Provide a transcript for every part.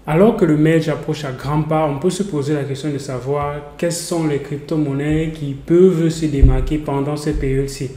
Alors que le merge approche à grands pas, on peut se poser la question de savoir quelles sont les crypto-monnaies qui peuvent se démarquer pendant cette période-ci.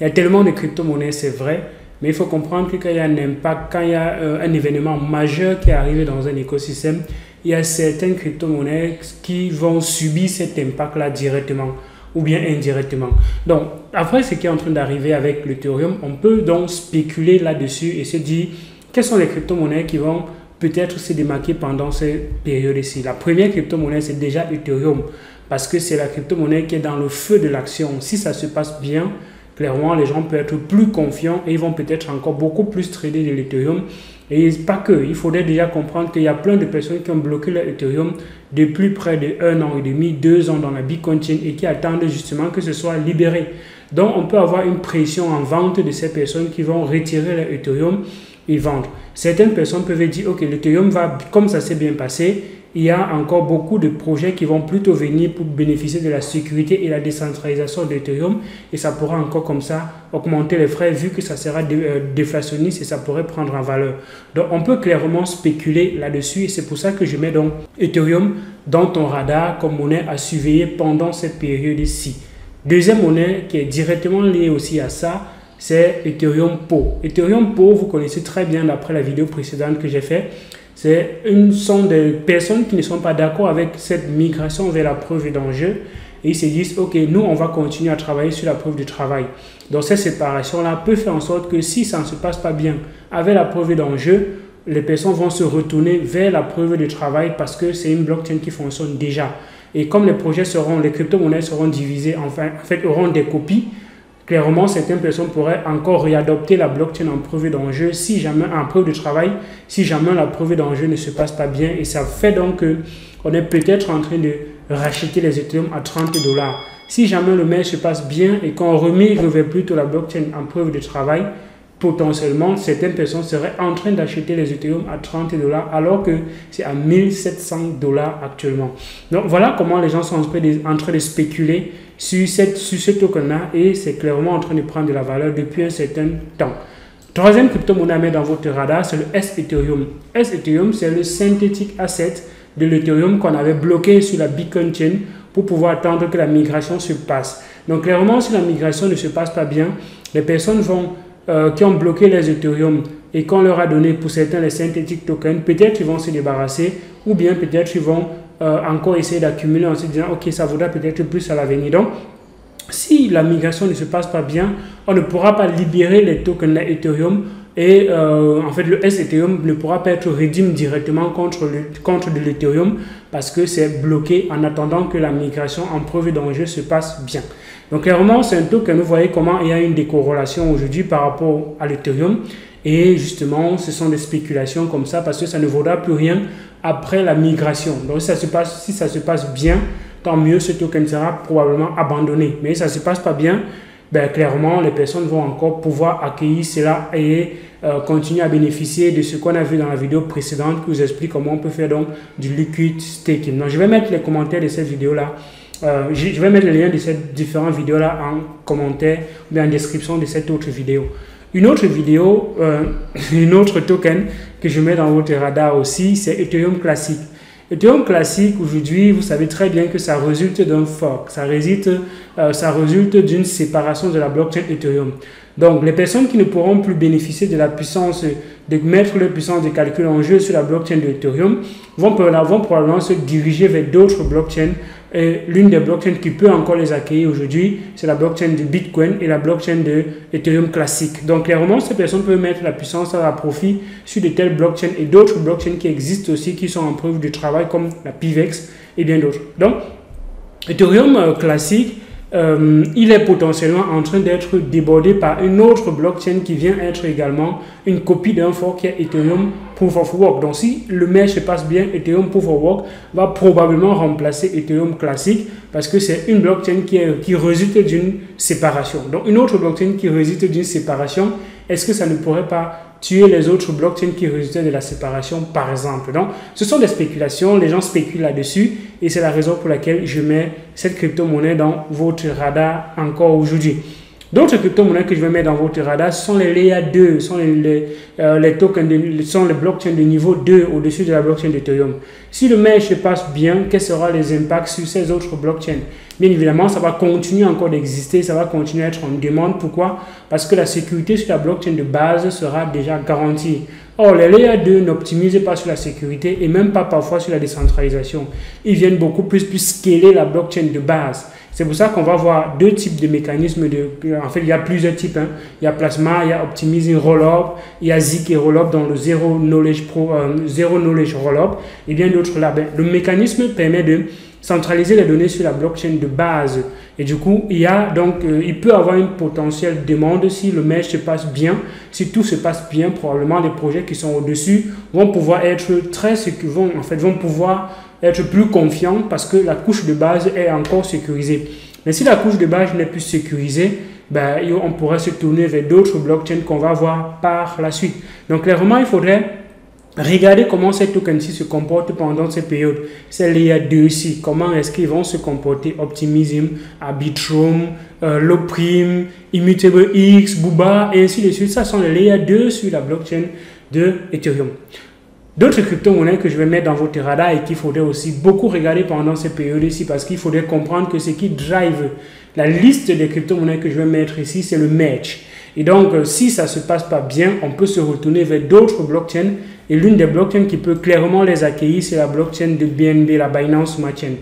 Il y a tellement de crypto-monnaies, c'est vrai, mais il faut comprendre que quand il y a un impact, quand il y a un événement majeur qui est arrivé dans un écosystème, il y a certaines crypto-monnaies qui vont subir cet impact-là directement ou bien indirectement. Donc, après ce qui est en train d'arriver avec l'Ethereum, on peut donc spéculer là-dessus et se dire quelles sont les crypto-monnaies qui vont peut-être se démarquer pendant cette période-ci. La première crypto-monnaie, c'est déjà Ethereum, parce que c'est la crypto-monnaie qui est dans le feu de l'action. Si ça se passe bien, clairement, les gens peuvent être plus confiants et ils vont peut-être encore beaucoup plus trader de l'Ethereum. Et pas que, il faudrait déjà comprendre qu'il y a plein de personnes qui ont bloqué leur Ethereum depuis près de 1 an et demi, 2 ans dans la Bitcoin Chain et qui attendent justement que ce soit libéré. Donc, on peut avoir une pression en vente de ces personnes qui vont retirer leur Ethereum et vendre. Certaines personnes peuvent dire, ok, l'Ethereum va, comme ça s'est bien passé, il y a encore beaucoup de projets qui vont plutôt venir pour bénéficier de la sécurité et la décentralisation d'Ethereum et ça pourra encore comme ça augmenter les frais vu que ça sera déflationniste et ça pourrait prendre en valeur. Donc on peut clairement spéculer là-dessus et c'est pour ça que je mets donc Ethereum dans ton radar comme monnaie à surveiller pendant cette période-ci. Deuxième monnaie qui est directement liée aussi à ça, c'est Ethereum Po. Ethereum Po, vous connaissez très bien d'après la vidéo précédente que j'ai faite. Sont des personnes qui ne sont pas d'accord avec cette migration vers la preuve d'enjeu et ils se disent, ok, nous, on va continuer à travailler sur la preuve de travail. Donc, cette séparation-là peut faire en sorte que si ça ne se passe pas bien avec la preuve d'enjeu, les personnes vont se retourner vers la preuve de travail parce que c'est une blockchain qui fonctionne déjà. Et comme les crypto-monnaies seront divisées, en fait, auront des copies, clairement, certaines personnes pourraient encore réadopter la blockchain en preuve d'enjeu si jamais, en preuve de travail, si jamais la preuve d'enjeu ne se passe pas bien. Et ça fait donc qu'on est peut-être en train de racheter les Ethereum à 30 $. Si jamais le merge se passe bien et qu'on remigre vers plutôt la blockchain en preuve de travail, potentiellement, certaines personnes seraient en train d'acheter les Ethereum à 30 $ alors que c'est à 1700 $ actuellement. Donc, voilà comment les gens sont en train de spéculer sur ce token-là et c'est clairement en train de prendre de la valeur depuis un certain temps. Troisième crypto-monnaie à mettre dans votre radar, c'est le S-Ethereum. S-Ethereum, c'est le synthétique asset de l'Ethereum qu'on avait bloqué sur la Bitcoin Chain pour pouvoir attendre que la migration se passe. Donc, clairement, si la migration ne se passe pas bien, les personnes qui ont bloqué les Ethereum et qu'on leur a donné pour certains les synthétiques tokens, peut-être ils vont se débarrasser ou bien peut-être ils vont encore essayer d'accumuler en se disant ok, ça vaudra peut-être plus à l'avenir. Donc, si la migration ne se passe pas bien, on ne pourra pas libérer les tokens de Ethereum et en fait le S-Ethereum ne pourra pas être redeem directement contre de l'Ethereum parce que c'est bloqué en attendant que la migration en preuve d'enjeu se passe bien. Donc clairement, c'est un token, vous voyez comment il y a une décorrélation aujourd'hui par rapport à l'Ethereum. Et justement, ce sont des spéculations comme ça parce que ça ne vaudra plus rien après la migration. Donc si ça se passe bien, tant mieux, ce token sera probablement abandonné. Mais si ça ne se passe pas bien, ben, clairement, les personnes vont encore pouvoir accueillir cela et continuer à bénéficier de ce qu'on a vu dans la vidéo précédente qui vous explique comment on peut faire donc du liquid staking. Donc je vais mettre les commentaires de cette vidéo-là. Je vais mettre le lien de ces différentes vidéos-là en commentaire ou en description de cette autre vidéo. Une autre vidéo, une autre token que je mets dans votre radar aussi, c'est Ethereum Classic. Ethereum Classic, aujourd'hui, vous savez très bien que ça résulte d'un fork, ça résulte d'une séparation de la blockchain Ethereum. Donc, les personnes qui ne pourront plus bénéficier de la puissance, de mettre leur puissance de calcul en jeu sur la blockchain de Ethereum, vont probablement se diriger vers d'autres blockchains. Et l'une des blockchains qui peut encore les accueillir aujourd'hui, c'est la blockchain de Bitcoin et la blockchain de Ethereum classique. Donc, clairement, ces personnes peuvent mettre la puissance à profit sur de telles blockchains et d'autres blockchains qui existent aussi, qui sont en preuve de travail, comme la PIVX et bien d'autres. Donc, Ethereum classique, il est potentiellement en train d'être débordé par une autre blockchain qui vient être également une copie d'un fork qui est Ethereum Proof of Work. Donc, si le merge se passe bien, Ethereum Proof of Work va probablement remplacer Ethereum classique parce que c'est une blockchain qui résulte d'une séparation. Donc, une autre blockchain qui résulte d'une séparation, est-ce que ça ne pourrait pas tuer les autres blockchains qui résultaient de la séparation, par exemple? Donc, ce sont des spéculations, les gens spéculent là-dessus et c'est la raison pour laquelle je mets cette crypto-monnaie dans votre radar encore aujourd'hui. D'autres crypto-monnaies que je vais mettre dans votre radar sont les Layer 2, sont les tokens, sont les blockchains de niveau 2 au-dessus de la blockchain d'Ethereum. Si le merge se passe bien, quels seront les impacts sur ces autres blockchains? Bien évidemment, ça va continuer encore d'exister, ça va continuer à être en demande. Pourquoi? Parce que la sécurité sur la blockchain de base sera déjà garantie. Or, les Layer 2 n'optimisent pas sur la sécurité et même pas parfois sur la décentralisation. Ils viennent beaucoup plus scaler la blockchain de base. C'est pour ça qu'on va voir deux types de mécanismes. En fait, il y a plusieurs types. Il y a Plasma, il y a Optimism Rollup, il y a Zik et Rollup dans le Zero Knowledge Rollup et bien d'autres là. Le mécanisme permet de centraliser les données sur la blockchain de base. Et du coup, il peut avoir une potentielle demande si le merge se passe bien. Si tout se passe bien, probablement les projets qui sont au-dessus vont pouvoir être vont pouvoir être plus confiants parce que la couche de base est encore sécurisée. Mais si la couche de base n'est plus sécurisée, on pourrait se tourner vers d'autres blockchains qu'on va voir par la suite. Donc, clairement, il faudrait regarder comment ces tokens-ci se comportent pendant ces périodes. C'est Layer 2 ici. Comment est-ce qu'ils vont se comporter? Optimism, Arbitrum, Loprime, Immutable X, Booba, et ainsi de suite. Ça sont les Layer 2 sur la blockchain de Ethereum. D'autres crypto-monnaies que je vais mettre dans votre radar et qu'il faudrait aussi beaucoup regarder pendant ces périodes ici parce qu'il faudrait comprendre que ce qui drive la liste des crypto-monnaies que je vais mettre ici, c'est le merge. Et donc, si ça ne se passe pas bien, on peut se retourner vers d'autres blockchains. Et l'une des blockchains qui peut clairement les accueillir, c'est la blockchain de BNB, la Binance Smart Chain.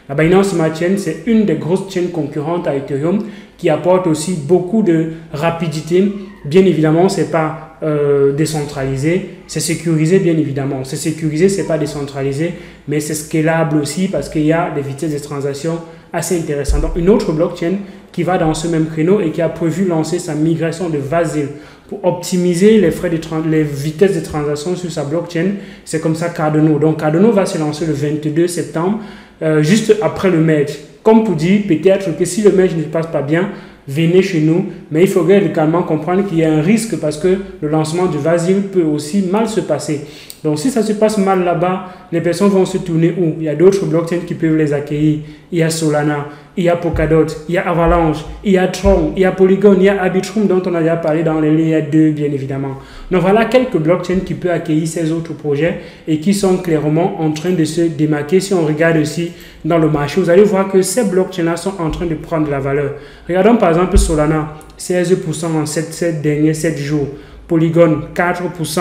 La Binance Smart Chain, c'est une des grosses chaînes concurrentes à Ethereum qui apporte aussi beaucoup de rapidité. Bien évidemment, ce n'est pas décentralisé, c'est sécurisé bien évidemment. C'est sécurisé, ce n'est pas décentralisé, mais c'est scalable aussi parce qu'il y a des vitesses de transaction assez intéressantes. Donc, une autre blockchain qui va dans ce même créneau et qui a prévu lancer sa migration de Vasil pour optimiser les vitesses de transaction sur sa blockchain, c'est comme ça Cardano. Donc Cardano va se lancer le 22 septembre, juste après le merge. Comme pour dire, peut-être que si le merge ne se passe pas bien, venez chez nous, mais il faudrait également comprendre qu'il y a un risque parce que le lancement du Vasil peut aussi mal se passer. Donc, si ça se passe mal là-bas, les personnes vont se tourner où? Il y a d'autres blockchains qui peuvent les accueillir. Il y a Solana, il y a Polkadot, il y a Avalanche, il y a Tron, il y a Polygon, il y a Arbitrum dont on a déjà parlé dans les Layer 2, bien évidemment. Donc, voilà quelques blockchains qui peuvent accueillir ces autres projets et qui sont clairement en train de se démarquer. Si on regarde aussi dans le marché, vous allez voir que ces blockchains-là sont en train de prendre de la valeur. Regardons par exemple Solana, 16% en 7 derniers 7 jours. Polygon, 4%.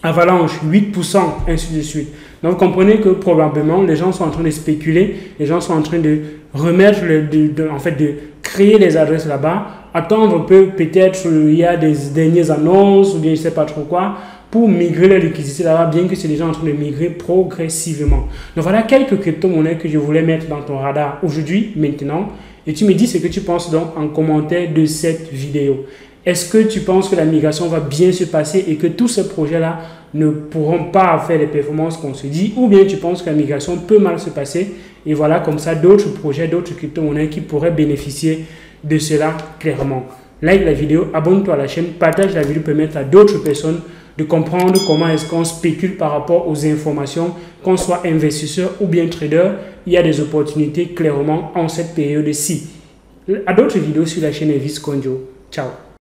Avalanche, 8%, ainsi de suite. Donc, vous comprenez que probablement, les gens sont en train de spéculer, les gens sont en train de remettre, de créer les adresses là-bas, attendre peut-être il y a des dernières annonces ou bien je ne sais pas trop quoi, pour migrer les liquidités là-bas, bien que c'est déjà en train de migrer progressivement. Donc, voilà quelques crypto-monnaies que je voulais mettre dans ton radar aujourd'hui, maintenant. Et tu me dis ce que tu penses donc en commentaire de cette vidéo. Est-ce que tu penses que la migration va bien se passer et que tous ces projets-là ne pourront pas faire les performances qu'on se dit, ou bien tu penses que la migration peut mal se passer et voilà comme ça d'autres projets, d'autres crypto-monnaies qui pourraient bénéficier de cela clairement. Like la vidéo, abonne-toi à la chaîne, partage la vidéo pour permettre à d'autres personnes de comprendre comment est-ce qu'on spécule par rapport aux informations, qu'on soit investisseur ou bien trader, il y a des opportunités clairement en cette période-ci. À d'autres vidéos sur la chaîne Elvis Konjo. Ciao.